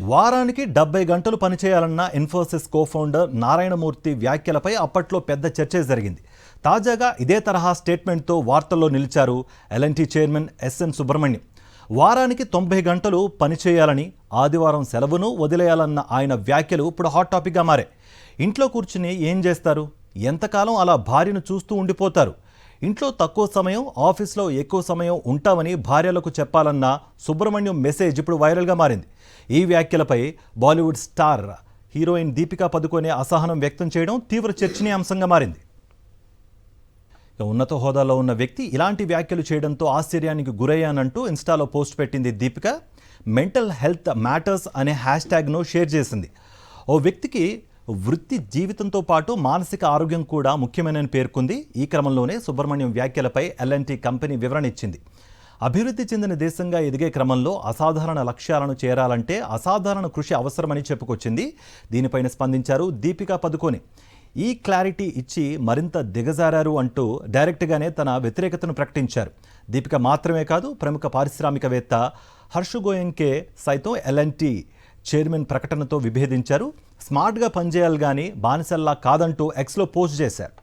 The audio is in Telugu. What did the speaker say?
వారానికి 70 గంటలు పనిచేయాలన్న ఇన్ఫోసిస్ కోఫౌండర్ నారాయణమూర్తి వ్యాఖ్యలపై అప్పట్లో పెద్ద చర్చ జరిగింది. తాజాగా ఇదే తరహా స్టేట్మెంట్తో వార్తల్లో నిలిచారు ఎల్ఎన్టీ చైర్మన్ ఎస్ఎన్ సుబ్రహ్మణ్యం. వారానికి 90 గంటలు పనిచేయాలని, ఆదివారం సెలవును వదిలేయాలన్న ఆయన వ్యాఖ్యలు ఇప్పుడు హాట్ టాపిక్గా మారాయి. ఇంట్లో కూర్చుని ఏం చేస్తారు? ఎంతకాలం అలా భార్యను చూస్తూ ఉండిపోతారు? ఇంట్లో తక్కువ సమయం, ఆఫీస్లో ఎక్కువ సమయం ఉంటామని భార్యలకు చెప్పాలన్న సుబ్రహ్మణ్యం మెసేజ్ ఇప్పుడు వైరల్గా మారింది. ఈ వ్యాఖ్యలపై బాలీవుడ్ స్టార్ హీరోయిన్ దీపికా పదుకొనే అసహనం వ్యక్తం చేయడం తీవ్ర చర్చనీయాంశంగా మారింది. ఉన్నత హోదాలో ఉన్న వ్యక్తి ఇలాంటి వ్యాఖ్యలు చేయడంతో ఆశ్చర్యానికి గురయ్యానంటూ ఇన్స్టాలో పోస్ట్ పెట్టింది దీపిక. మెంటల్ హెల్త్ మ్యాటర్స్ అనే హ్యాష్ట్యాగ్ను షేర్ చేసింది. ఓ వ్యక్తికి వృత్తి జీవితంతో పాటు మానసిక ఆరోగ్యం కూడా ముఖ్యమైనని పేర్కొంది. ఈ క్రమంలోనే సుబ్రహ్మణ్యం వ్యాఖ్యలపై ఎల్ఎన్టీ కంపెనీ వివరణ ఇచ్చింది. అభివృద్ధి చెందిన దేశంగా ఎదిగే క్రమంలో అసాధారణ లక్ష్యాలను చేరాలంటే అసాధారణ కృషి అవసరమని చెప్పుకొచ్చింది. దీనిపైన స్పందించారు దీపికా పదుకొనే. ఈ క్లారిటీ ఇచ్చి మరింత దిగజారారు అంటూ డైరెక్ట్గానే తన వ్యతిరేకతను ప్రకటించారు. దీపిక మాత్రమే కాదు, ప్రముఖ పారిశ్రామికవేత్త హర్ష్ గోయంకే సైతం ఎల్ఎన్టీ చైర్మన్ ప్రకటనతో విభేదించారు. స్మార్ట్గా పనిచేయాలి కానీ బానిసల్లా కాదంటూ ఎక్స్లో పోస్ట్ చేశారు.